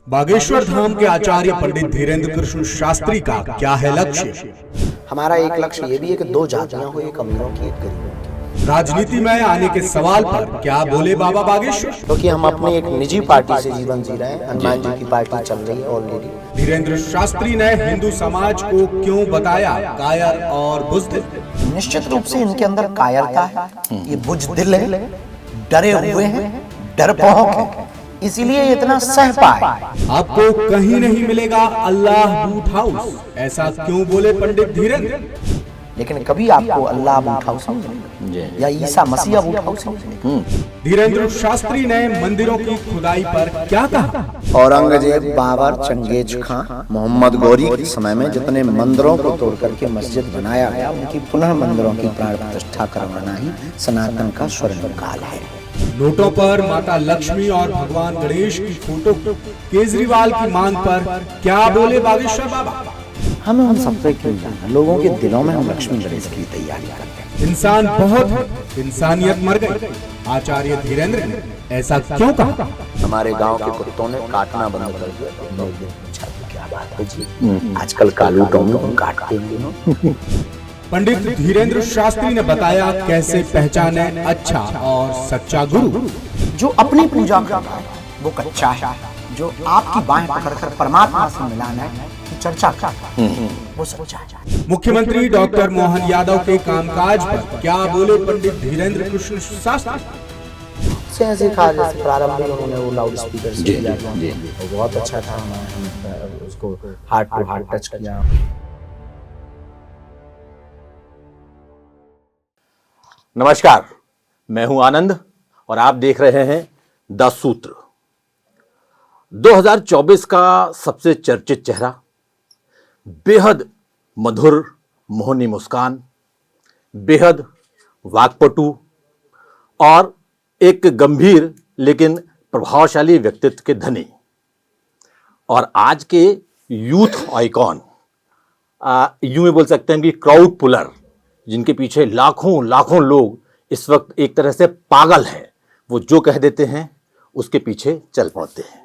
बागेश्वर धाम के आचार्य पंडित धीरेन्द्र कृष्ण शास्त्री का क्या है लक्ष्य? हमारा एक लक्ष्य ये भी है कि दो जातियां हो, एक अमीरों की एक गरीबों की। राजनीति में आने के सवाल पर क्या बोले बाबा बागेश्वर? क्योंकि हम अपनी एक निजी पार्टी से जीवन जी रहे हैं, हनुमान जी की पार्टी चल रही है ऑलरेडी। धीरेन्द्र शास्त्री ने हिंदू समाज को क्यों बताया कायर और बुज़दिल? निश्चित रूप से इनके अंदर कायरता है, ये बुज़दिल है, डरे हुए हैं, डरपोक है, इसीलिए इतना सह पाए। आपको कहीं नहीं मिलेगा अल्लाह बूट हाउस, ऐसा क्यों बोले पंडित धीरेन्द्र? लेकिन कभी आपको अल्लाह बूट हाउस या ईसा मसीह बूट हाउस। धीरेन्द्र शास्त्री ने मंदिरों की खुदाई पर क्या कहा? औरंगजेब, बाबर, चंगेज खां, मोहम्मद गौरी के समय में जितने मंदिरों को तोड़ करके मस्जिद बनाया गया, उनकी पुनः मंदिरों की प्राण प्रतिष्ठा करवाना ही सनातन का स्वर्ण काल है। नोटों पर माता लक्ष्मी और भगवान गणेश की फोटो केजरीवाल की मांग पर क्या बोले बागेश्वर बाबा? हमें उन सब पे क्यों जाना, लोगों के दिलों में हम लक्ष्मी गणेश की तैयारी करते हैं। इंसान बहुत है, इंसानियत मर गई। आचार्य धीरेन्द्र ने ऐसा क्यों कहा? हमारे गांव के कुत्तों ने काटना बंद कर दिया। क्या बात है जी, आजकल कालू टोनू काटते हैं। पंडित धीरेन्द्र शास्त्री ने बताया कैसे पहचाने अच्छा और सच्चा गुरु। जो अपनी पूजा करता है वो कच्चा है, जो आपकी बाहें पकड़कर परमात्मा से मिलाना है की चर्चा करता है वो सच्चा है। मुख्यमंत्री डॉक्टर मोहन यादव के कामकाज पर क्या बोले पंडित धीरेन्द्र कृष्ण शास्त्री? ऐसे कहा जैसे प्रारंभ में उन्होंने वो लाउड स्पीकर से किया, वो बहुत अच्छा था, हमने उसको हार्ट टू हार्ट टच किया। नमस्कार, मैं हूं आनंद और आप देख रहे हैं द सूत्र। 2024 का सबसे चर्चित चेहरा, बेहद मधुर मोहनी मुस्कान, बेहद वाक्पटु और एक गंभीर लेकिन प्रभावशाली व्यक्तित्व के धनी और आज के यूथ आइकॉन, यूं में बोल सकते हैं कि क्राउड पुलर, जिनके पीछे लाखों लाखों लोग इस वक्त एक तरह से पागल हैं, वो जो कह देते हैं उसके पीछे चल पड़ते हैं।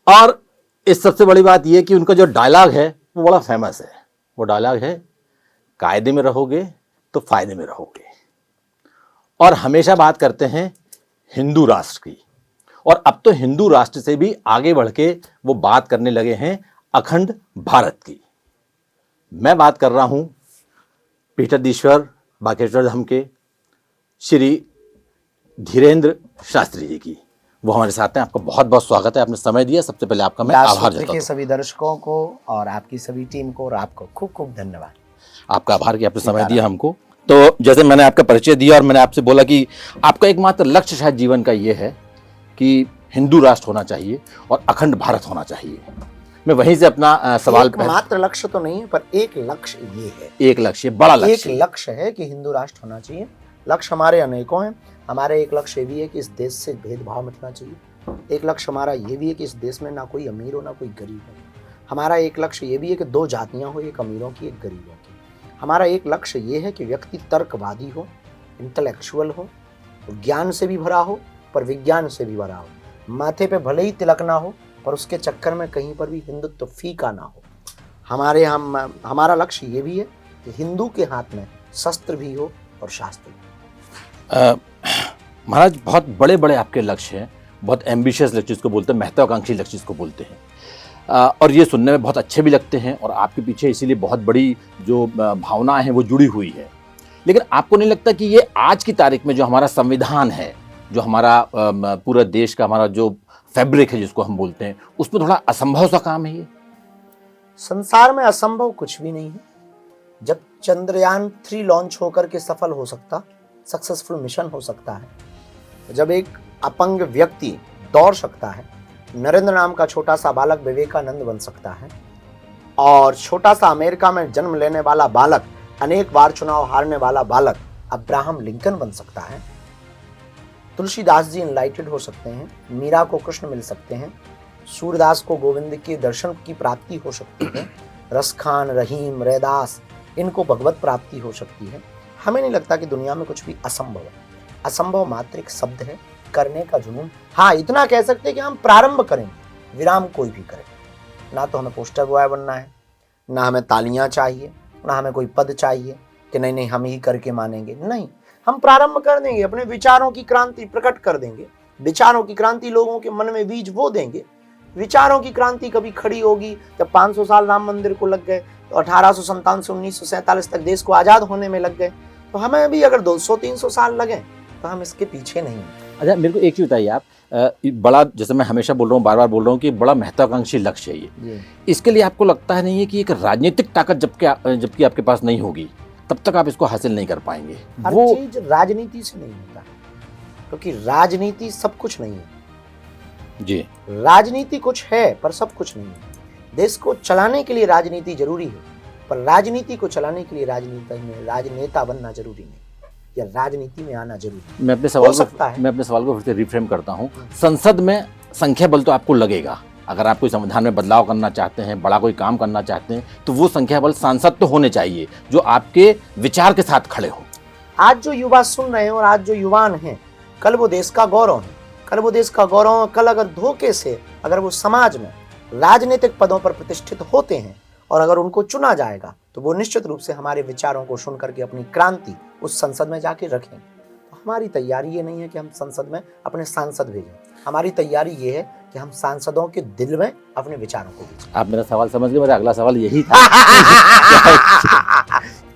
और इस सबसे बड़ी बात यह कि उनका जो डायलॉग है वो बड़ा फेमस है। वो डायलॉग है, कायदे में रहोगे तो फायदे में रहोगे। और हमेशा बात करते हैं हिंदू राष्ट्र की, और अब तो हिंदू राष्ट्र से भी आगे बढ़ के वो बात करने लगे हैं अखंड भारत की। मैं बात कर रहा हूं पीठाधीश्वर बागेश्वर धाम के श्री धीरेन्द्र शास्त्री जी की। वो हमारे साथ हैं। आपका बहुत बहुत स्वागत है, आपने समय दिया। सबसे पहले आपका मैं आभार जताता हूं। सभी दर्शकों को और आपकी सभी टीम को और आपको खूब खूब धन्यवाद। आपका आभार कि आपने समय दिया हमको। तो जैसे मैंने आपका परिचय दिया और मैंने आपसे बोला कि आपका एकमात्र लक्ष्य शायद जीवन का ये है कि हिंदू राष्ट्र होना चाहिए और अखंड भारत होना चाहिए। मैं वहीं से अपना सवाल मात्र लक्ष्य तो नहीं है, पर एक लक्ष्य ये है, एक लक्ष्य, बड़ा लक्ष्य, एक लक्ष्य है कि हिंदू राष्ट्र होना चाहिए। लक्ष्य हमारे अनेकों हैं। हमारे एक लक्ष्य ये भी है कि इस देश से भेदभाव मिटना चाहिए। एक लक्ष्य हमारा ये भी है कि इस देश में ना कोई अमीर हो ना कोई गरीब हो। हमारा एक लक्ष्य ये भी है कि दो जातियां हो, एक अमीरों की एक गरीबों की। हमारा एक लक्ष्य ये है कि व्यक्ति तर्कवादी हो, इंटेलेक्चुअल हो, ज्ञान से भी भरा हो पर विज्ञान से भी भरा हो। माथे पे भले ही तिलक ना हो पर उसके चक्कर में कहीं पर भी हिंदुत्व फीका ना हो। हमारा लक्ष्य ये भी है कि हिंदू के हाथ में शस्त्र भी हो और शास्त्र भी। महाराज, बहुत बड़े बड़े आपके लक्ष्य हैं, बहुत एम्बिशियस लक्ष्य जिसको बोलते हैं, महत्वाकांक्षी लक्ष्य जिसको बोलते हैं, और ये सुनने में बहुत अच्छे भी लगते हैं और आपके पीछे इसीलिए बहुत बड़ी जो भावनाएं हैं वो जुड़ी हुई है। लेकिन आपको नहीं लगता कि ये आज की तारीख में जो हमारा संविधान है, जो हमारा पूरा देश का हमारा जो फैब्रिक है जिसको हम बोलते हैं, उसमें थोड़ा असंभव सा काम है? ये संसार में असंभव कुछ भी नहीं है। जब चंद्रयान 3 लॉन्च होकर के सफल हो सकता, सक्सेसफुल मिशन हो सकता है, जब एक अपंग व्यक्ति दौड़ सकता है, नरेंद्र नाम का छोटा सा बालक विवेकानंद बन सकता है, और छोटा सा अमेरिका में जन्म लेने वाला बालक, अनेक बार चुनाव हारने वाला बालक अब्राहम लिंकन बन सकता है, तुलसीदास जी इनलाइटेड हो सकते हैं, मीरा को कृष्ण मिल सकते हैं, सूरदास को गोविंद के दर्शन की प्राप्ति हो सकती है, रसखान, रहीम, रैदास, इनको भगवत प्राप्ति हो सकती है। हमें नहीं लगता कि दुनिया में कुछ भी असंभव है। असंभव मात्र एक शब्द है, करने का जुनून। हाँ, इतना कह सकते हैं कि हम प्रारंभ करेंगे, विराम कोई भी करे। ना तो हमें पोस्टर बॉय बनना है, ना हमें तालियां चाहिए, ना हमें कोई पद चाहिए कि नहीं नहीं हम ही करके मानेंगे। नहीं, हम प्रारंभ कर देंगे, अपने विचारों की क्रांति प्रकट कर देंगे। विचारों की क्रांति लोगों के मन में बीज बो देंगे। विचारों की क्रांति कभी खड़ी होगी जब 500 साल राम मंदिर को लग गए, तो 1857 से 1947 तक देश को आजाद होने में लग गए, तो हमें भी अगर 200-300 साल लगे तो हम इसके पीछे नहीं हैं। अच्छा, मेरे को एक चीज़ बताइए आप, बड़ा, जैसे मैं हमेशा बोल रहा हूँ, बार बार बोल रहा हूँ कि बड़ा महत्वाकांक्षी लक्ष्य है ये। इसके लिए आपको लगता है नहीं है कि एक राजनीतिक ताकत जबकि आपके पास नहीं होगी तब तक आप इसको हासिल नहीं कर पाएंगे? हर वो चीज राजनीति से नहीं होता, क्योंकि राजनीति सब कुछ नहीं है। जी, राजनीति कुछ है पर सब कुछ नहीं है। देश को चलाने के लिए राजनीति जरूरी है, पर राजनीति को चलाने के लिए राजनेता बनना जरूरी नहीं, या राजनीति में आना जरूरी मैं अपने सवाल को फिर से रिफ्रेम करता हूँ। संसद में संख्या बल तो आपको लगेगा, अगर आप कोई संविधान में बदलाव करना चाहते हैं, बड़ा कोई काम करना चाहते हैं, तो वो संख्या बल सांसद तो होने चाहिए जो आपके विचार के साथ खड़े हो। आज जो युवा सुन रहे हैं और आज जो युवान हैं, कल वो देश का गौरव है, कल वो देश का गौरव। कल अगर धोखे से अगर वो समाज में राजनीतिक पदों पर प्रतिष्ठित होते हैं और अगर उनको चुना जाएगा, तो वो निश्चित रूप से हमारे विचारों को सुन करके अपनी क्रांति उस संसद में जाके रखें। तो हमारी तैयारी ये नहीं है कि हम संसद में अपने सांसद भेजें, हमारी तैयारी ये है कि हम सांसदों के दिल में अपने विचारों को भेजें। आप मेरा सवाल समझ गए, मेरा अगला सवाल यही था।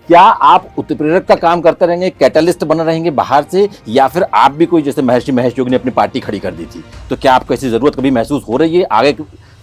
क्या आप उत्प्रेरक का काम करते रहेंगे, कैटलिस्ट बने रहेंगे बाहर से, या फिर आप भी कोई, जैसे महर्षि महेश योगी ने अपनी पार्टी खड़ी कर दी थी, तो क्या आपको ऐसी जरूरत कभी महसूस हो रही है, आगे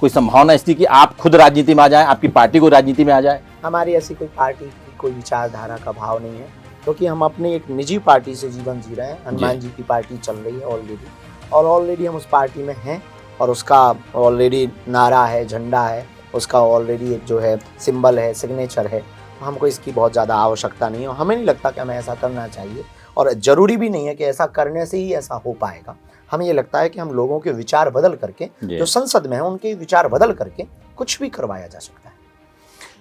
कोई संभावना इसकी कि आप खुद राजनीति में आ जाएं, आपकी पार्टी को राजनीति में आ जाए? हमारी ऐसी कोई पार्टी की कोई विचारधारा का भाव नहीं है, क्योंकि हम अपनी एक निजी पार्टी से जीवन जी रहे हैं। हनुमान जी की पार्टी चल रही है ऑलरेडी, और ऑलरेडी हम उस पार्टी में हैं, और उसका ऑलरेडी नारा है, झंडा है, उसका ऑलरेडी जो है सिंबल है, सिग्नेचर है। हमको इसकी बहुत ज़्यादा आवश्यकता नहीं है, और हमें नहीं लगता कि हमें ऐसा करना चाहिए, और ज़रूरी भी नहीं है कि ऐसा करने से ही ऐसा हो पाएगा। हमें ये लगता है कि हम लोगों के विचार बदल करके, जो संसद में है उनके विचार बदल करके कुछ भी करवाया जा सकता है।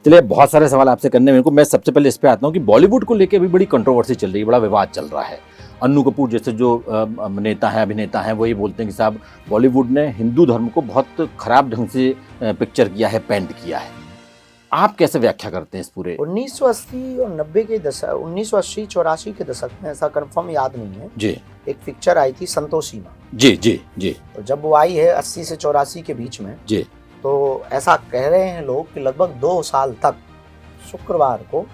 चलिए, बहुत सारे सवाल आपसे करने मेरे को, मैं सबसे पहले इस पे आता हूँ कि बॉलीवुड को लेकर अभी बड़ी कंट्रोवर्सी चल रही है, बड़ा विवाद चल रहा है। अन्नू कपूर जैसे जो नेता हैं, अभिनेता हैं, वो ये बोलते हैं कि साहब बॉलीवुड ने हिंदू धर्म को बहुत खराब ढंग से पिक्चर किया है, पेंट किया है। आप कैसे व्याख्या करते हैं इस पूरे? 1980 और 90 के दशक, 1980-84 के दशक में, ऐसा कंफर्म याद नहीं है जी, एक पिक्चर आई थी संतोषी माँ। जी जी जी। तो जब वो आई है 80 से 84 के बीच में जी, तो ऐसा कह रहे हैं लोग कि लगभग 2 साल तक शुक्रवार को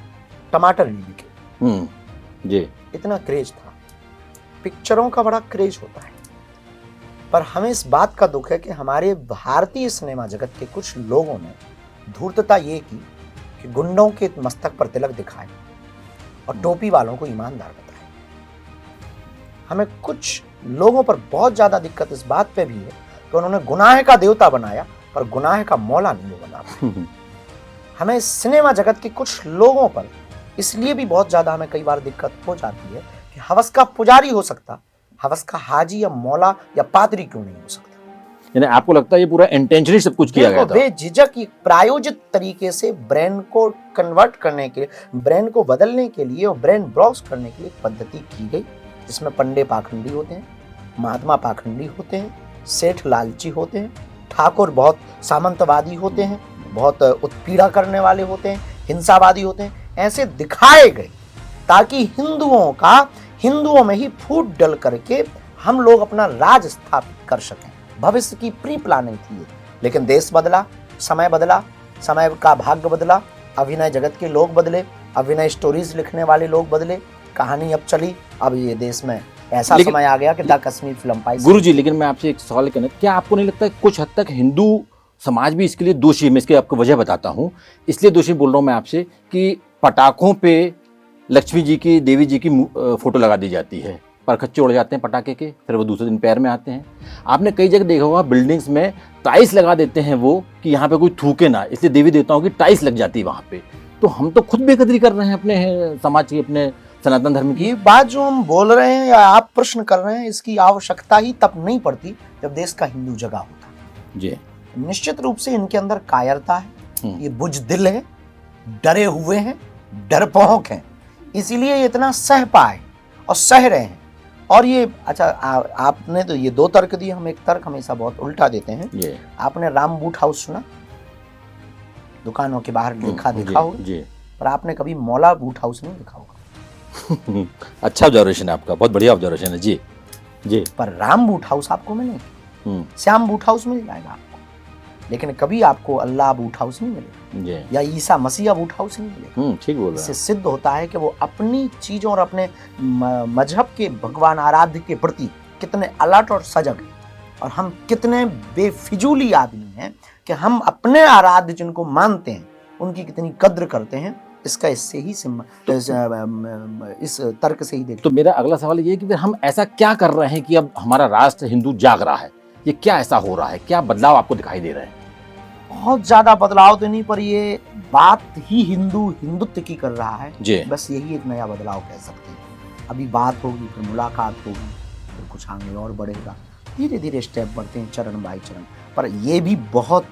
टमाटर नहीं बिके। जी, इतना क्रेज था, पिक्चरों का बड़ा क्रेज होता है। पर हमें इस बात का दुख है कि हमारे भारतीय सिनेमा जगत के कुछ लोगों ने धूर्तता ये की कि गुंडों के मस्तक पर तिलक दिखाए और टोपी वालों को ईमानदार बताए। हमें कुछ लोगों पर बहुत ज्यादा दिक्कत इस बात पे भी है कि उन्होंने गुनाह का देवता बनाया पर गुनाह का मौला नहीं बना। हमें सिनेमा जगत के कुछ लोगों पर इसलिए भी बहुत ज्यादा हमें कई बार दिक्कत हो जाती है कि हवस का पुजारी हो सकता, हवस का हाजी या मौला या पादरी क्यों नहीं हो सकता। यानी आपको लगता है ये पूरा इंटेंशनली सब कुछ किया गया था? बेझिझक प्रायोजित तरीके से ब्रेन को कन्वर्ट करने के लिए, ब्रेन को बदलने के लिए और ब्रेन ब्लॉक्स करने के लिए पद्धति की गई, जिसमें पंडे पाखंडी होते हैं, महात्मा पाखंडी होते हैं, सेठ लालची होते हैं, ठाकुर बहुत सामंतवादी होते हैं, बहुत उत्पीड़ा करने वाले होते हैं, हिंसावादी होते हैं। ऐसे दिखाए गए ताकि हिंदुओं में ही फूट डल करके हम लोग अपना राज स्थापित कर सकें। भविष्य की प्री प्लानिंग थी ये। लेकिन देश बदला, समय बदला, समय का भाग्य बदला, अभिनय जगत के लोग बदले, अभिनय स्टोरीज लिखने वाले लोग बदले, कहानी अब चली। अब ये देश में ऐसा समय आ गया कि द कश्मीर फिल्म पाई। गुरुजी, लेकिन मैं आपसे एक सवाल करना, क्या आपको नहीं लगता कुछ हद तक हिंदू समाज भी इसके लिए दोषी है? मैं इसकी आपको वजह बताता हूँ, इसलिए दोषी बोल रहा हूँ मैं आपसे कि पटाखों पे लक्ष्मी जी की, देवी जी की फोटो लगा दी जाती है, परखच्चे उड़ जाते हैं पटाखे के, फिर वो दूसरे दिन पैर में आते हैं। आपने कई जगह देखा होगा बिल्डिंग्स में टाइल्स लगा देते हैं वो कि यहाँ पे कोई थूके ना, इसलिए देवी देवताओं की टाइल्स लग जाती है वहाँ पे। तो हम तो खुद बेकदरी कर रहे हैं अपने समाज की, अपने सनातन धर्म की। ये बात जो हम बोल रहे हैं या आप प्रश्न कर रहे हैं, इसकी आवश्यकता ही तब नहीं पड़ती जब देश का हिंदू जगह होता जी। निश्चित रूप से इनके अंदर कायरता है, ये बुजदिल है, डरे हुए हैं, डरपोक हैं, इसीलिए ये इतना सह पाए और सह रहे हैं। और ये अच्छा आपने तो ये 2 तर्क दिए, हम एक तर्क हमेशा बहुत उल्टा देते हैं। ये आपने राम बूट हाउस सुना? दुकानों के बाहर लिखा देखा होगा, जी पर आपने कभी मौला बूट हाउस नहीं देखा होगा। अच्छा ऑब्जर्वेशन है आपका, बहुत बढ़िया ऑब्जर्वेशन है जी जी। पर राम बूट हाउस आपको मिलेगा, श्याम बूट हाउस मिल जाएगा आपको, लेकिन कभी आपको अल्लाह बूट हाउस नहीं मिलेगा जी या ईसा मसीहा बूट हाउस नहीं मिलेगा। ठीक बोल रहे इससे हैं। सिद्ध होता है कि वो अपनी चीजों और अपने मजहब के भगवान आराध्य के प्रति कितने अलर्ट और सजग हैं, और हम कितने बेफिजूली आदमी हैं कि हम अपने आराध्य जिनको मानते हैं उनकी कितनी कद्र करते हैं। इसका इससे ही इस तर्क से ही देखते तो मेरा अगला सवाल ये है कि फिर हम ऐसा क्या कर रहे हैं कि अब हमारा राष्ट्र हिंदू जाग रहा है? ये क्या ऐसा हो रहा है, क्या बदलाव आपको दिखाई दे रहे हैं? बहुत ज्यादा बदलाव तो नहीं, पर ये बात ही हिंदुत्व की कर रहा है जी। बस यही एक नया बदलाव कह सकते हैं। अभी बात होगी, फिर मुलाकात होगी, फिर कुछ आगे और बढ़ेगा, धीरे धीरे स्टेप बढ़ते हैं, चरण बाई चरण। पर ये भी बहुत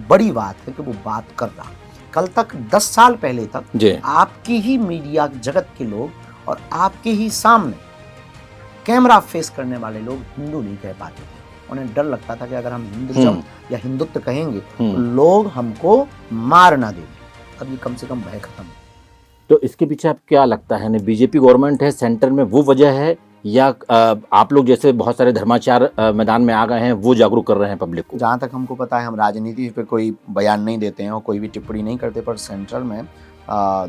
बड़ी बात है कि वो बात कर रहा है। कल तक 10 साल पहले तक जी आपके ही मीडिया जगत के लोग और आपके ही सामने कैमरा फेस करने वाले लोग हिंदू नहीं कह पाते थे। उन्हें डर लगता था कि अगर हम हिंदुत्व या हिंदुत्व कहेंगे तो लोग हमको मार ना देंगे। अब ये कम से कम भय खत्म है। तो इसके पीछे आप क्या लगता है, बीजेपी गवर्नमेंट है सेंटर में, वो वजह है, या आप लोग जैसे बहुत सारे धर्माचार मैदान में आ गए हैं वो जागरूक कर रहे हैं पब्लिक को? जहाँ तक हमको पता है, हम राजनीति पे कोई बयान नहीं देते हैं और कोई भी टिप्पणी नहीं करते, पर सेंट्रल में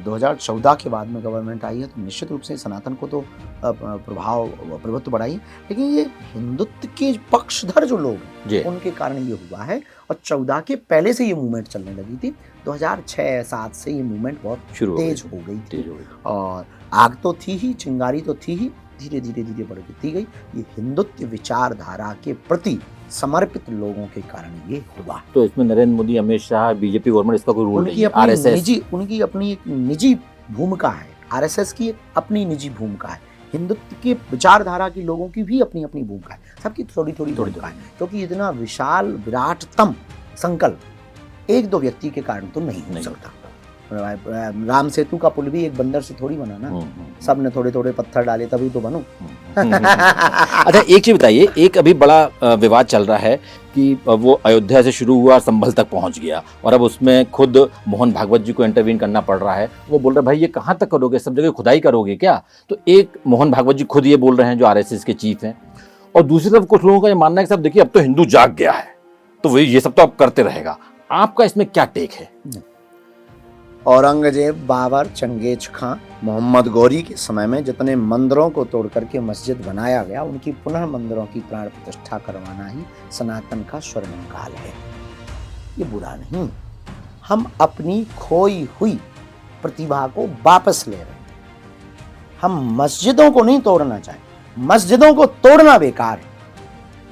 2014 के बाद में गवर्नमेंट आई है तो निश्चित रूप से सनातन को तो प्रभुत्व बढ़ाई, लेकिन ये हिंदुत्व के पक्षधर जो लोग हैं उनके कारण ये हुआ है। और 14 के पहले से ये मूवमेंट चलने लगी थी, 2006-07 से ये मूवमेंट बहुत तेज हो गई थी। और आग तो थी ही, चिंगारी तो थी ही, धीरे धीरे धीरे बढ़ती गई। ये हिंदुत्व विचारधारा के प्रति समर्पित लोगों के कारण ये हुआ। तो इसमें नरेंद्र मोदी, अमित शाह, बीजेपी गवर्नमेंट, इसका कोई रोल नहीं है? उनकी अपनी एक निजी भूमिका है, आरएसएस की अपनी निजी भूमिका है, हिंदुत्व के विचारधारा के लोगों की भी अपनी अपनी भूमिका है, सबकी थोड़ी थोड़ी भूमिका है, क्योंकि इतना विशाल विराटतम संकल्प 1-2 व्यक्ति के कारण तो नहीं हो सकता। राम सेतु का पुल भी एक बंदर से थोड़ी बना ना, सब ने थोड़े थोड़े पत्थर डाले तभी तो बनो। अच्छा एक चीज बताइए, एक अभी बड़ा विवाद चल रहा है कि वो अयोध्या से शुरू हुआ और संभल तक पहुंच गया, और अब उसमें खुद मोहन भागवत जी को इंटरवीन करना पड़ रहा है। वो बोल रहे भाई ये कहाँ तक करोगे, सब जगह खुदाई करोगे क्या? तो एक मोहन भागवत जी खुद ये बोल रहे हैं जो आरएसएस के चीफ हैं, और दूसरी तरफ कुछ लोगों का ये मानना है कि सब देखिए अब तो हिंदू जाग गया है, तो वही ये सब तो अब करते रहेगा। आपका इसमें क्या टेक है? औरंगजेब, बाबर, चंगेज खां, मोहम्मद गौरी के समय में जितने मंदिरों को तोड़ करके मस्जिद बनाया गया, उनकी पुनः मंदिरों की प्राण प्रतिष्ठा करवाना ही सनातन का स्वर्णिम काल है। ये बुरा नहीं, हम अपनी खोई हुई प्रतिभा को वापस ले रहे हैं। हम मस्जिदों को नहीं तोड़ना चाहें, मस्जिदों को तोड़ना बेकार है,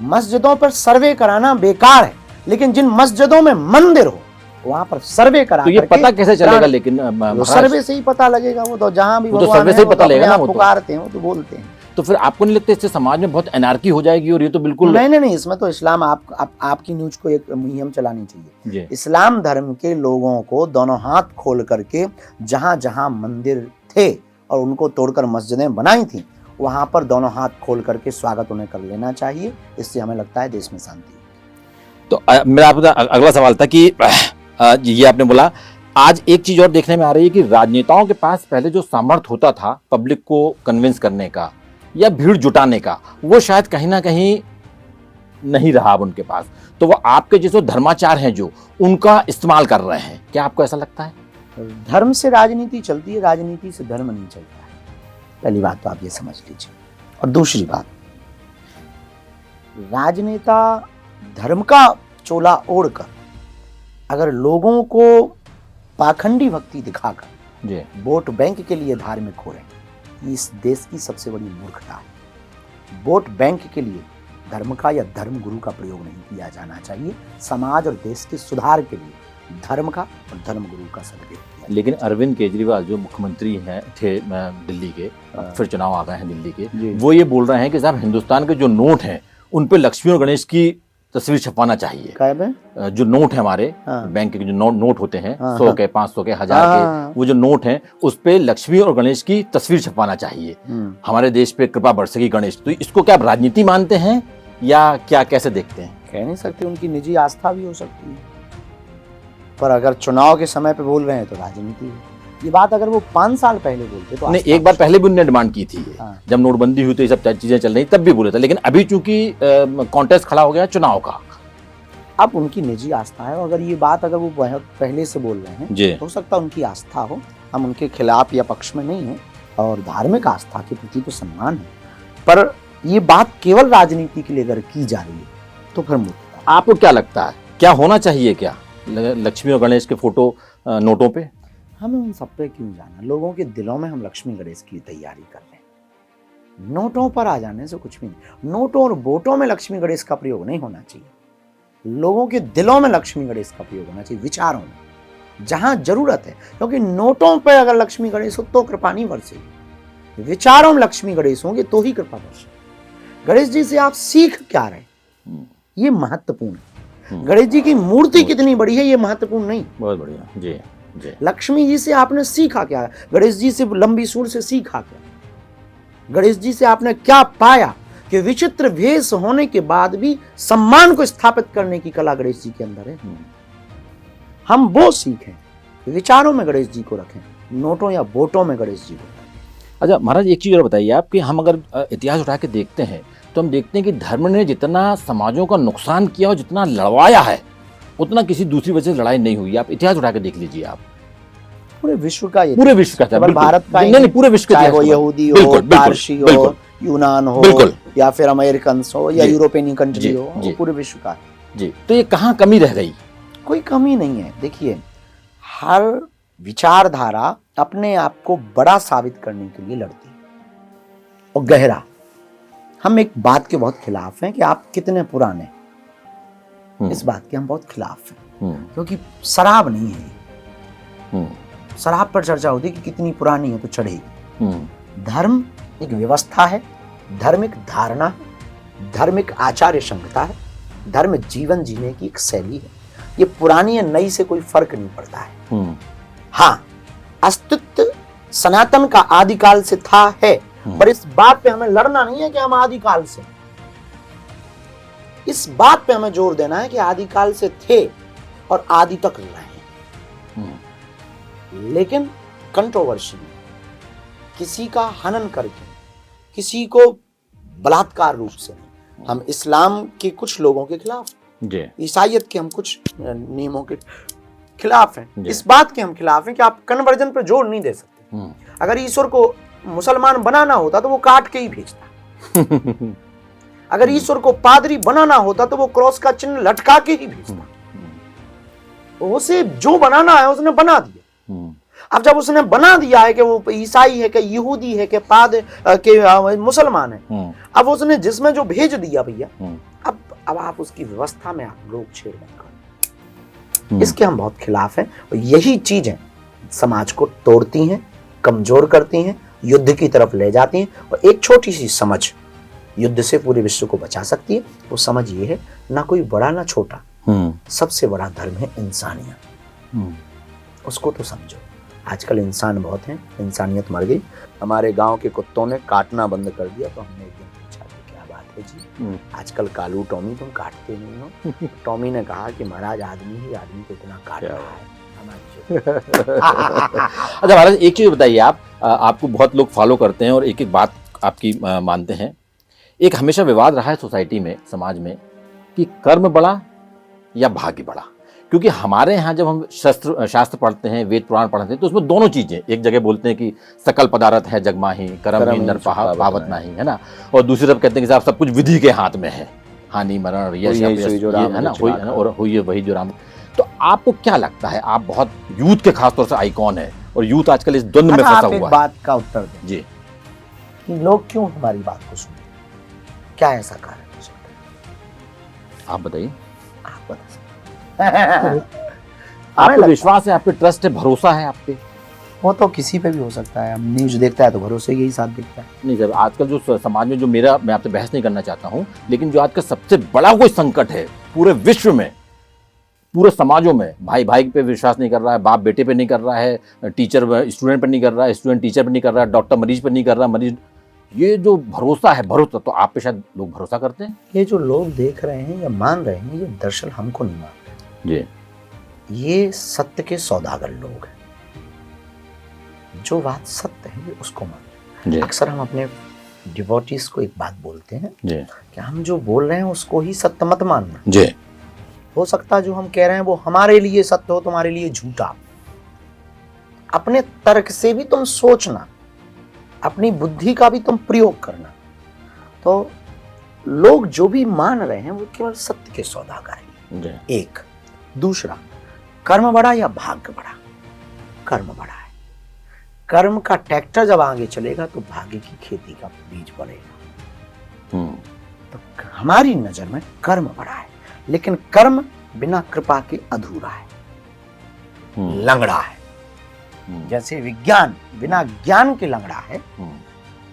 मस्जिदों पर सर्वे कराना बेकार है, लेकिन जिन मस्जिदों में मंदिर हो वहां पर सर्वे करा। तो ये पता कैसे चलेगा? लेकिन सर्वे से ही पता लगेगा, वो तो जहाँ भी वो तो सर्वे से ही पता लगेगा ना, वो पुकारते हैं, वो तो बोलते हैं। तो फिर आपको नहीं लगता इससे समाज में बहुत एनार्की हो जाएगी? और ये तो बिल्कुल नहीं, इसमें तो इस्लाम आपकी न्यूज को एक मुहिम चलानी चाहिए। इस्लाम धर्म के लोगों को दोनों हाथ खोल करके जहां जहां मंदिर थे और उनको तोड़कर मस्जिदें बनाई थी, वहां पर दोनों हाथ खोल करके स्वागत उन्हें कर लेना चाहिए। इससे हमें लगता है देश में शांति। तो मेरा आपका अगला सवाल था कि ये आपने बोला, आज एक चीज और देखने में आ रही है कि राजनेताओं के पास पहले जो सामर्थ्य होता था पब्लिक को कन्विंस करने का या भीड़ जुटाने का, वो शायद कहीं ना कहीं नहीं रहा अब उनके पास। तो वो आपके जैसे धर्माचार हैं जो उनका इस्तेमाल कर रहे हैं। क्या आपको ऐसा लगता है? धर्म से राजनीति चलती है, राजनीति से धर्म नहीं चलता है। पहली बात तो आप ये समझ लीजिए। और दूसरी बात, राजनेता धर्म का चोला ओढ़कर अगर लोगों को पाखंडी भक्ति दिखाकर वोट बैंक के लिए धार्मिक हो रहे हैं, इस देश की सबसे बड़ी मूर्खता है। वोट बैंक के लिए धर्म का या धर्म गुरु का प्रयोग नहीं किया जाना चाहिए। समाज और देश के सुधार के लिए धर्म का और धर्म गुरु का सदुपयोग। लेकिन अरविंद केजरीवाल जो मुख्यमंत्री हैं थे दिल्ली के, फिर चुनाव आ गए हैं दिल्ली के, वो ये बोल रहे हैं कि साहब हिंदुस्तान के जो नोट हैं उन पे लक्ष्मी और गणेश की तस्वीर छपवाना चाहिए। क्या है? जो नोट है हमारे हाँ। बैंक के जो नोट होते हैं, हाँ, 100 के, 500 के, 1000 हाँ। के, वो जो नोट हैं उस पे लक्ष्मी और गणेश की तस्वीर छपवाना चाहिए। हमारे देश पे कृपा बरसेगी गणेश। तो इसको क्या आप राजनीति मानते हैं या क्या, कैसे देखते हैं? कह नहीं सकते, उनकी निजी आस्था भी हो सकती है, पर अगर चुनाव के समय पे बोल रहे हैं तो राजनीति है। ये बात अगर वो 5 साल पहले बोलते तो नहीं, एक बार पहले भी उन्होंने डिमांड की थी। हाँ। जब नोटबंदी हुई तो ये सब चीजें चल रही तब भी बोले थे, लेकिन अभी चूंकि कॉन्टेस्ट खड़ा हो गया चुनाव का। अब उनकी निजी आस्था है, अगर ये बात अगर वो बहुत पहले से बोल रहे हैं जी। तो हो सकता है उनकी आस्था हो, हम उनके खिलाफ या पक्ष में नहीं है, और धार्मिक आस्था के प्रति तो सम्मान है, पर ये बात केवल राजनीति के लिए अगर की जा रही है तो फिर मुद्दा। आपको क्या लगता है, क्या होना चाहिए, क्या लक्ष्मी और गणेश के फोटो नोटों पे? हमें उन सब पे क्यों जाना, लोगों के दिलों में हम लक्ष्मी गणेश की तैयारी कर रहे हैं, नोटों पर आ जाने से कुछ भी नहीं। नोटों और वोटों में लक्ष्मी गणेश का प्रयोग नहीं होना चाहिए, लोगों के दिलों में लक्ष्मी गणेश का प्रयोग होना चाहिए, विचारों में जहां जरूरत है। क्योंकि नोटों पर अगर लक्ष्मी गणेश हो तो कृपा नहीं बरसेगी, विचारों में लक्ष्मी गणेश होंगे तो ही कृपा बरसेगी। गणेश जी से आप सीख क्या रहे, ये महत्वपूर्ण है। गणेश जी की मूर्ति कितनी बड़ी है ये महत्वपूर्ण नहीं। बहुत बढ़िया जी जी। लक्ष्मी जी से आपने सीखा क्या, गणेश जी से लंबी सूर से सीखा क्या, गणेश जी से आपने क्या पाया कि विचित्र भेष होने के बाद भी सम्मान को स्थापित करने की कला गणेश जी के अंदर है। हम वो सीखें, विचारों में गणेश जी को रखें, नोटों या वोटों में गणेश जी को रखें। अच्छा महाराज, एक चीज और बताइए आप कि हम अगर इतिहास उठा के देखते हैं तो हम देखते हैं कि धर्म ने जितना समाजों का नुकसान किया और जितना लड़वाया है उतना किसी दूसरी वजह से लड़ाई नहीं हुई। आप इतिहास उठा के देख लीजिए, आप पूरे विश्व का, पूरे विश्व का, केवल भारत का नहीं, पूरे विश्व का, चाहे वो यहूदी हो, बिल्कुल, बिल्कुल, पारसी हो, बिल्कुल, यूनान हो, बिल्कुल, या फिर अमेरिकन हो या जी, यूरोपियन कंट्री जी, हो, जी, वो पूरे विश्व का है। जी। तो ये कहाँ कमी रह गई? कोई कमी नहीं है। देखिए, हर विचारधारा अपने आप को बड़ा साबित करने के लिए लड़ती है और गहरा। हम एक बात के बहुत खिलाफ हैं कि आप कितने पुराने, इस बात के हम बहुत खिलाफ हैं, क्योंकि शराब नहीं है। शराब पर चर्चा होती है कि कितनी पुरानी है तो चढ़ेगी। धर्म एक व्यवस्था है, धर्म एक धारणा है, धर्म एक आचार्य संहिता है, धर्म जीवन जीने की एक शैली है। ये पुरानी या नई से कोई फर्क नहीं पड़ता है। हाँ, अस्तित्व सनातन का आदिकाल से था है, पर इस बात पे हमें लड़ना नहीं है कि हम आदिकाल से, इस बात पे हमें जोर देना है कि आदिकाल से थे और आदि तक रहे। लेकिन कंट्रोवर्सी में किसी का हनन करके, किसी को बलात्कार रूप से, हम इस्लाम के कुछ लोगों के खिलाफ, ईसाइयत के हम कुछ नियमों के खिलाफ हैं, इस बात के हम खिलाफ हैं कि आप कन्वर्जन पर जोर नहीं दे सकते। अगर ईश्वर को मुसलमान बनाना होता तो वो काट के ही भेजता, अगर ईश्वर को पादरी बनाना होता तो वो क्रॉस का चिन्ह लटका के ही भेजता। उसे जो बनाना है उसने बना दिया। अब जब उसने बना दिया है कि वो ईसाई है कि यहूदी है कि के मुसलमान है, अब उसने जिसमें जो भेज दिया भैया, अब आप उसकी व्यवस्था में आप लोग छेड़छाड़ कर, इसके हम बहुत खिलाफ हैं। और यही चीजें समाज को तोड़ती हैं, कमजोर करती हैं, युद्ध की तरफ ले जाती हैं। और एक छोटी सी समझ युद्ध से पूरे विश्व को बचा सकती है। वो समझ ये है, ना कोई बड़ा ना छोटा, सबसे बड़ा धर्म है इंसानियत। उसको तो समझो। आजकल इंसान बहुत हैं, इंसानियत मर गई। हमारे गांव के कुत्तों ने काटना बंद कर दिया तो हमने एक दिन पूछा कि क्या बात है जी, आजकल कालू टॉमी तुम काटते नहीं हो? टॉमी ने कहा कि महाराज आदमी ही आदमी को इतना काट रहा है। अच्छा महाराज, एक चीज बताइए, आपको बहुत लोग फॉलो करते हैं और एक एक बात आपकी मानते हैं। एक हमेशा विवाद रहा है सोसाइटी में, समाज में, कि कर्म बड़ा या भाग्य बड़ा। क्योंकि हमारे यहाँ जब हम शास्त्र पढ़ते हैं, वेद पुराण पढ़ते हैं, तो उसमें दोनों चीजें, एक जगह बोलते हैं कि सकल पदार्थ है जगमाही, कर्म ही नर पावत नहीं, है ना, और दूसरी तरफ कहते हैं कि साहब सब कुछ विधि के हाथ में है, हानि मरण यश है ना, और हुई वही जो राम। तो आपको क्या लगता है, आप बहुत यूथ के खासतौर से आइकॉन है और यूथ आजकल इस द्वंद्व में फंसा हुआ है। बात का उत्तर दें जी, कि लोग क्यों हमारी बात को सुनते, क्या ऐसा कारण हो सकता है? आप बताइए। आप बता आपको विश्वास है, आप पे ट्रस्ट है, भरोसा है आप पे? वो तो किसी पे भी हो सकता है। हम न्यूज देखता है तो भरोसे के ही साथ देखता है। नहीं सर, आजकल जो समाज में जो मैं आपसे बहस नहीं करना चाहता हूँ, लेकिन जो आज का सबसे बड़ा कोई संकट है पूरे विश्व में, पूरे समाजों में भाई भाई पे विश्वास नहीं कर रहा है, बाप बेटे पे नहीं कर रहा है, टीचर स्टूडेंट पे नहीं कर रहा है, स्टूडेंट टीचर पे नहीं कर रहा है, डॉक्टर मरीज पे नहीं कर रहा, मरीज, ये जो भरोसा है, भरोसा तो आप पे शायद लोग भरोसा करते हैं। ये जो लोग देख रहे हैं या मान रहे हैं, ये दरअसल हमको नहीं मान रहे। जी, ये सत्य के सौदागर लोग हैं। जो बात सत्य है ये उसको मान। जी, अक्सर हम अपने डिवोटीज को एक बात बोलते हैं जी, कि हम जो बोल रहे हैं उसको ही सत्य मत मानना। जी, हो सकता है जो हम कह रहे हैं वो हमारे लिए सत्य हो, तुम्हारे लिए झूठा। अपने तर्क से भी तुम सोचना, अपनी बुद्धि का भी तुम प्रयोग करना। तो लोग जो भी मान रहे हैं वो केवल सत्य के सौदागर हैं। जी, एक। दूसरा, कर्म बड़ा या भाग्य बड़ा? कर्म बड़ा है। कर्म का ट्रैक्टर जब आगे चलेगा तो भाग्य की खेती का बीज बढ़ेगा। तो हमारी नजर में कर्म बड़ा है, लेकिन कर्म बिना कृपा के अधूरा है, लंगड़ा है। जैसे विज्ञान बिना ज्ञान के लंगड़ा है,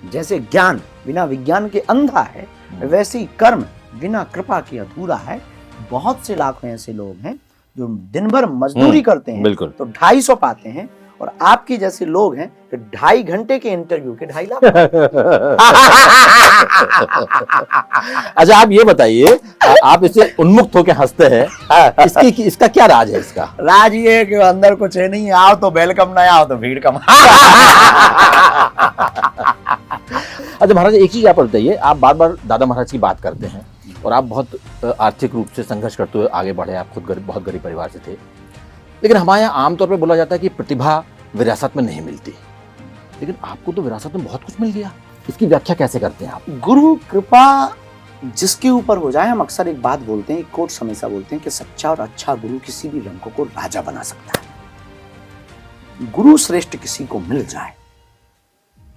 जैसे ज्ञान बिना विज्ञान के अंधा है, वैसे ही कर्म बिना कृपा के अधूरा है। बहुत से लाखों ऐसे लोग हैं जो दिन भर मजदूरी करते हैं, बिल्कुल, तो 250 पाते हैं, और आपके जैसे लोग हैं तो 2.5 घंटे के इंटरव्यू के 2.5 लाख। अच्छा, आप ये बताइए, आप इससे उन्मुक्त होकर हंसते हैं, इसका क्या राज है? इसका राज ये है कि अंदर कुछ है नहीं, आओ तो वेलकम, ना आओ तो भीड़ कम। अच्छा महाराज, एक चीज आप बताइए, आप बार बार दादा महाराज की बात करते हैं और आप बहुत आर्थिक रूप से संघर्ष करते हुए आगे बढ़े, आप खुद बहुत गरीब परिवार से थे, लेकिन हमारे यहाँ आमतौर पर बोला जाता है कि प्रतिभा विरासत में नहीं मिलती, लेकिन आपको तो विरासत में बहुत कुछ मिल गया। इसकी व्याख्या कैसे करते हैं आप? गुरु कृपा जिसके ऊपर हो जाए, हम अक्सर एक बात बोलते हैं, एक कोट हमेशा बोलते हैं कि सच्चा और अच्छा गुरु किसी भी रंग को राजा बना सकता है। गुरु श्रेष्ठ किसी को मिल जाए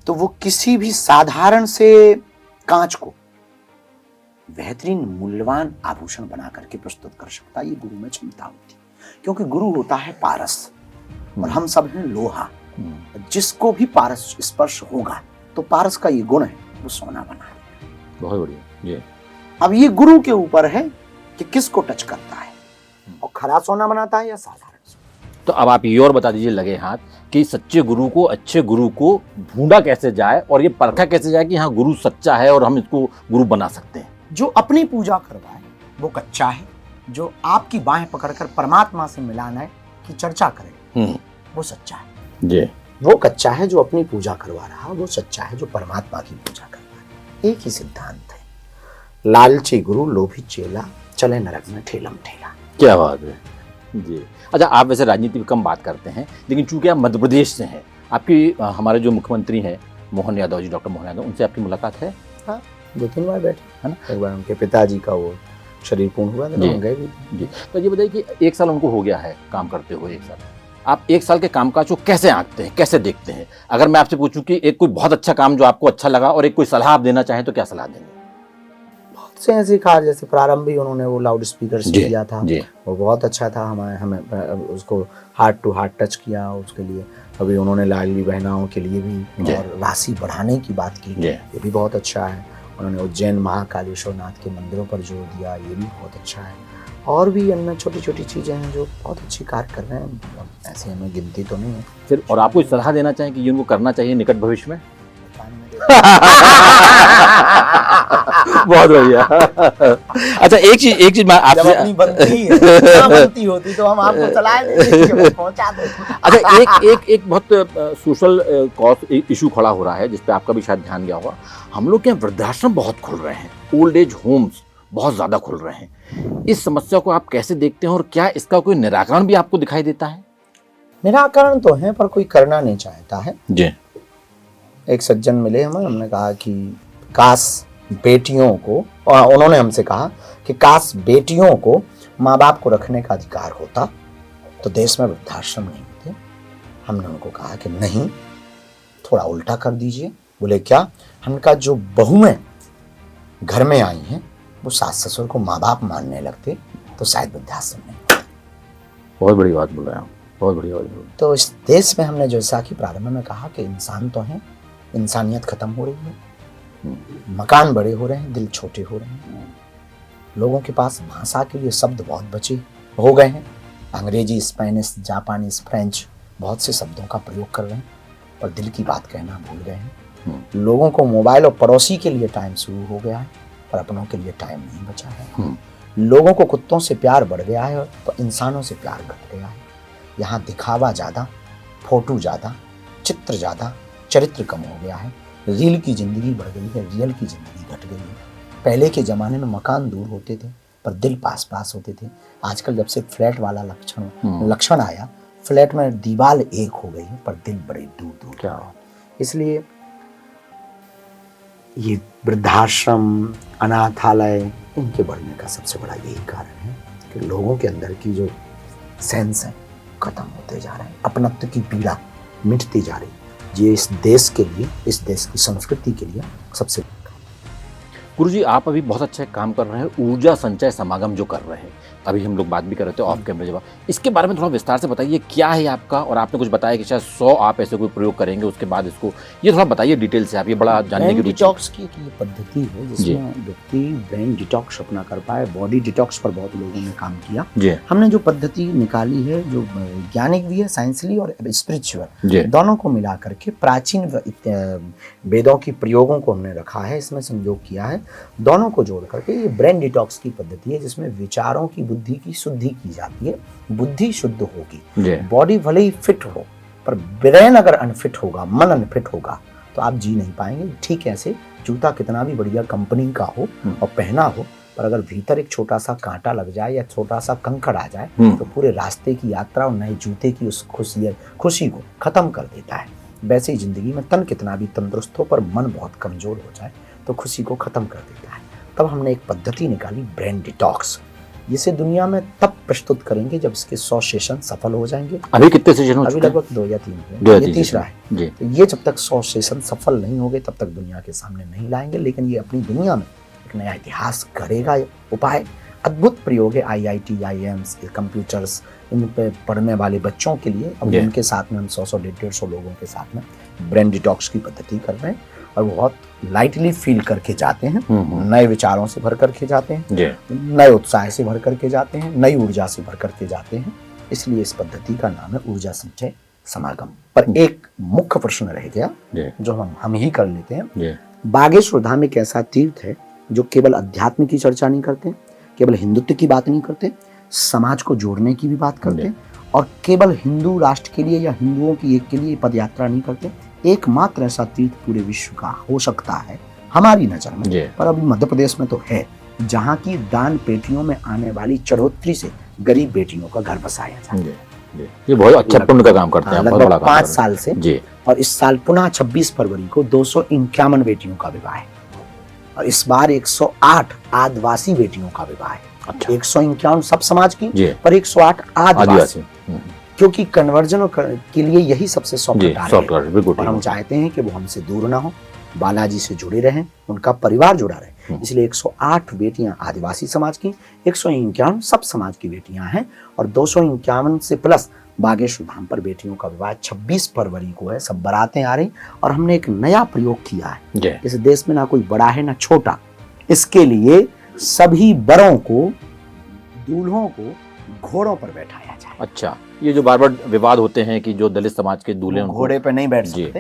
तो वो किसी भी साधारण से कांच को बेहतरीन मूल्यवान आभूषण बना करके प्रस्तुत कर सकता है। ये गुरु में क्षमता होती है, क्योंकि गुरु होता है पारस और हम सब हैं लोहा। जिसको भी पारस स्पर्श होगा तो पारस का ये गुण है, वो सोना बना देगा। बहुत बढ़िया जी। अब ये गुरु के ऊपर है कि किसको टच करता है, और खरा सोना बनाता है या साधारण सोना। तो अब आप ये और बता दीजिए लगे हाथ कि सच्चे गुरु को, अच्छे गुरु को ढूंढा कैसे जाए और ये परखा कैसे जाए कि हाँ गुरु सच्चा है और हम इसको गुरु बना सकते हैं। जो अपनी पूजा करवाए वो कच्चा है, जो आपकी बाहें पकड़कर परमात्मा से मिलाना की चर्चा करे वो सच्चा है जी। वो कच्चा है, जो अपनी पूजा करवा रहा वो सच्चा है, जो परमात्मा की पूजा करवा रहा। एक ही सिद्धांत है, लालची गुरु लोभी चेला, चले नरक में ठेलम ठेला। क्या बात है जी। अच्छा, आप वैसे राजनीति में कम बात करते हैं, लेकिन चूंकि आप मध्य प्रदेश से हैं, आपकी हमारे जो मुख्यमंत्री हैं मोहन यादव जी, डॉक्टर मोहन यादव, उनसे आपकी मुलाकात है? हाँ, 2-3 बार बैठे है ना। एक बार उनके पिताजी का वो शरीर पूर्ण हुआ था, हम गए भी जी। तो ये बताइए कि 1 साल उनको हो गया है काम करते हुए, 1 साल, आप 1 साल के कामकाज को कैसे आंकते हैं, कैसे देखते हैं? अगर मैं आपसे पूछूं कि एक कोई बहुत अच्छा काम जो आपको अच्छा लगा और एक कोई सलाह आप देना चाहें तो क्या सलाह देंगे? बहुत से ऐसे कार्य, जैसे प्रारंभ भी उन्होंने वो लाउड स्पीकर से किया था, जी। वो बहुत अच्छा था। हमें उसको हार्ट टू हार्ट टच किया उसके लिए। अभी उन्होंने लाडली बहनाओं के लिए भी और राशि बढ़ाने की बात की, ये भी बहुत अच्छा है। उन्होंने उज्जैन महाकालेश्वर नाथ के मंदिरों पर जोर दिया, ये भी बहुत अच्छा है। और भी अन्य छोटी छोटी चीज़ें हैं जो बहुत अच्छी कार्य कर रहे हैं, ऐसे हमें गिनती तो नहीं है। फिर और आपको सलाह देना चाहें कि ये उनको करना चाहिए निकट भविष्य में? बहुत बढ़िया। अच्छा, एक चीज मैं आपसे, अपनी बनती होती तो हम आपको सलाह देते, पहुंचा दो। अच्छा, एक बहुत सोशल कॉज इशू खड़ा हो रहा है, जिस पे आपका भी शायद ध्यान गया होगा। हम लोग के यहाँ वृद्धाश्रम बहुत खुल रहे हैं, ओल्ड एज होम्स बहुत ज्यादा खुल रहे हैं। इस समस्या को आप कैसे देखते हैं और क्या इसका कोई निराकरण भी आपको दिखाई देता है? निराकरण तो है, पर कोई करना नहीं चाहता है जी। एक सज्जन मिले हमें, हमने कहा कि काश बेटियों को, और उन्होंने हमसे कहा कि काश बेटियों को माँ बाप को रखने का अधिकार होता तो देश में वृद्धाश्रम नहीं होते। हमने उनको कहा कि नहीं, थोड़ा उल्टा कर दीजिए। बोले क्या? हमने कहा जो बहुएं घर में आई हैं वो सास ससुर को माँ बाप मानने लगते तो शायद वृद्धाश्रम नहीं होता। बहुत बड़ी बात बोल रहे हैं आप, बहुत बढ़िया बात बोल रहे हैं। तो इस देश में हमने जैसा कि प्रारंभ में कहा कि इंसान तो हैं, इंसानियत खत्म हो रही है, मकान बड़े हो रहे हैं, दिल छोटे हो रहे हैं। लोगों के पास भाषा के लिए शब्द बहुत बचे हो गए हैं। अंग्रेजी, स्पेनिश, जापानीज, फ्रेंच बहुत से शब्दों का प्रयोग कर रहे हैं, पर दिल की बात कहना भूल गए हैं। लोगों को मोबाइल और पड़ोसी के लिए टाइम शुरू हो गया है, पर अपनों के लिए टाइम नहीं बचा है। लोगों को कुत्तों से प्यार बढ़ गया है और इंसानों से प्यार घट गया है। यहाँ दिखावा ज़्यादा, फोटो ज़्यादा, चित्र ज़्यादा, चरित्र कम हो गया है। रील की ज़िंदगी बढ़ गई है, रियल की ज़िंदगी घट गई है। पहले के ज़माने में मकान दूर होते थे पर दिल पास पास होते थे। आजकल जब से फ्लैट वाला लक्षण आया, फ्लैट में दीवार एक हो गई है पर दिल बड़े दूर दूर क्या हो। इसलिए ये वृद्धाश्रम, अनाथालय, इनके बढ़ने का सबसे बड़ा यही कारण है कि लोगों के अंदर की जो सेंस है खत्म होते जा रहे हैं। अपनत्व की पीड़ा मिटती जा रही है। ये इस देश के लिए, इस देश की संस्कृति के लिए सबसे गुरुजी, आप अभी बहुत अच्छा काम कर रहे हैं, ऊर्जा संचय समागम जो कर रहे हैं, अभी हम लोग बात भी कर रहे थे ऑफ कैमरे जब, इसके बारे में थोड़ा विस्तार से बताइए क्या है आपका। और आपने कुछ बताया कि शायद 100 आप ऐसे कोई प्रयोग करेंगे उसके बाद इसको, ये थोड़ा बताइए डिटेल से आप, ये बड़ा जानने की डिटॉक्स की एक पद्धति है जिसमें व्यक्ति ब्रेन डिटॉक्स अपना कर पाए। बॉडी डिटॉक्स पर बहुत लोगों ने काम किया। हमने जो पद्धति निकाली है, जो वैज्ञानिक भी है, साइंसली और स्पिरिचुअल दोनों को मिला करके प्राचीन वेदों की प्रयोगों को हमने रखा है, इसमें संयोग किया है, दोनों को जोड़ करके ये ब्रेन डिटॉक्स की पद्धति है जिसमें विचारों की, बुद्धि की शुद्धि की जाती है। बुद्धि शुद्ध होगी, बॉडी भले ही फिट हो, पर ब्रेन अगर अनफिट होगा, मन अनफिट होगा तो आप जी नहीं पाएंगे। ठीक है, ऐसे जूता कितना भी बढ़िया कंपनी का हो और पहना हो, पर अगर भीतर एक छोटा सा कांटा लग जाए या छोटा सा कंकड़ आ जाए तो पूरे रास्ते की यात्रा और नए जूते की उस खुशी को खत्म कर देता है। वैसे ही जिंदगी में तन कितना भी तंदुरुस्त हो पर मन बहुत कमजोर हो जाए तो खुशी को खत्म कर देता है। तब हमने एक पद्धति निकाली, ब्रेन डिटॉक्स, जिसे दुनिया में तब प्रस्तुत करेंगे जब इसके 100 सेशन सफल हो जाएंगे। अभी कितने सेशन हो चुके हैं? अभी लगभग 2 या 3 ये तीसरा है। तो ये जब तक 100 सेशन सफल नहीं होंगे तब तक दुनिया के सामने नहीं लाएंगे, लेकिन ये अपनी दुनिया में एक नया इतिहास गढ़ेगा। उपाय अद्भुत प्रयोग है, IIT, IIMs, कंप्यूटर्स, इन पे पढ़ने वाले बच्चों के लिए। अब उनके साथ में हम 100 150 लोगों के साथ में ब्रेन डिटॉक्स की पद्धति कर रहे हैं और बहुत लाइटली फील करके जाते हैं, नए विचारों से भर करके जाते हैं, नए उत्साह से भर करके जाते हैं, नई ऊर्जा से भर करके जाते हैं। इसलिए इस पद्धति का नाम है ऊर्जा संचय समागम। पर एक मुख्य प्रश्न रह गया जो हम ही कर लेते हैं। बागेश्वर धाम एक ऐसा तीर्थ है जो केवल अध्यात्म की चर्चा नहीं करते, केवल हिंदुत्व की बात नहीं करते, समाज को जोड़ने की भी बात करते हैं, और केवल हिंदू राष्ट्र के लिए या हिंदुओं की एक के लिए पद यात्रा नहीं करते। एकमात्र ऐसा तीर्थ पूरे विश्व का हो सकता है हमारी नजर में, पर अभी मध्य प्रदेश में तो है, जहाँ की दान पेटियों में आने वाली चढ़ोतरी से गरीब बेटियों का घर बसाया जाता है। ये बहुत अच्छा पुण्य का काम करते हैं, बहुत बड़ा काम 5 साल से। और इस साल पुनः 26 फरवरी को 251 बेटियों का विवाह है, और इस बार 108 आदिवासी बेटियों का विवाह है। 151 सब समाज की, पर 108 आदिवासी, क्योंकि कन्वर्जन के लिए यही सबसे सॉफ्ट है। और हम चाहते हैं कि वो हमसे दूर ना हो, बालाजी से जुड़े रहें, उनका परिवार जुड़ा रहे। इसलिए 108 बेटियां आदिवासी समाज की, 151 सब समाज की बेटियां हैं, और 251 से प्लस बागेश्वर धाम पर बेटियों का विवाह 26 फरवरी को है। सब बारातें आ रही, और हमने एक नया प्रयोग किया है। इस देश में ना कोई बड़ा है ना छोटा, इसके लिए सभी बड़ों को, दूल्हों को घोड़ों पर बैठाया जाए। अच्छा, ये जो बार बार विवाद होते हैं कि जो दलित समाज के दूल्हे घोड़े पे नहीं बैठ सकते,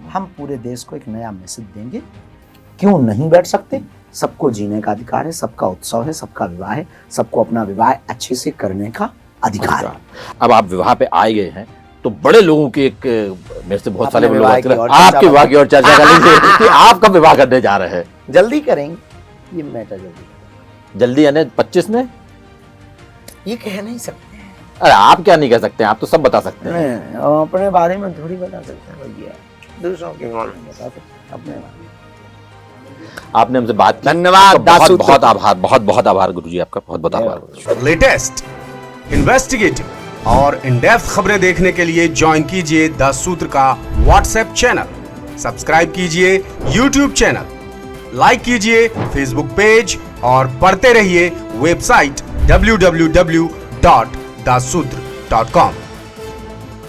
हम पूरे देश को एक नया मैसेज देंगे, क्यों नहीं बैठ सकते। सबको जीने का अधिकार है, सबका उत्सव है, सबका विवाह है, सबको अपना विवाह अच्छे से करने का अधिकार है। अब आप विवाह पे आए गए हैं तो बड़े लोगों के एक, मेरे से बहुत सारे लोग आपके विवाह की और चर्चा करेंगे कि आप कब विवाह करने जा रहे हैं। जल्दी करेंगे ये मैटर, जल्दी यानी 25 में? ये कह नहीं सकते। अरे आप क्या नहीं कह सकते, आप तो सब बता सकते हैं। अपने बारे में थोड़ी बता सकते हैं भैया, दूसरों के बारे में बता सकते हैं, अपने बारे में। आपने हमसे बात की, धन्यवाद, बहुत बहुत आभार, बहुत बहुत आभार गुरुजी आपका, बहुत बहुत आभार। लेटेस्ट इन्वेस्टिगेटिव और इन डेप्थ खबरें देखने के लिए ज्वाइन कीजिए द सूत्र का व्हाट्सएप चैनल, सब्सक्राइब कीजिए यूट्यूब चैनल, लाइक कीजिए फेसबुक पेज और पढ़ते रहिए वेबसाइट www.dasudra.com।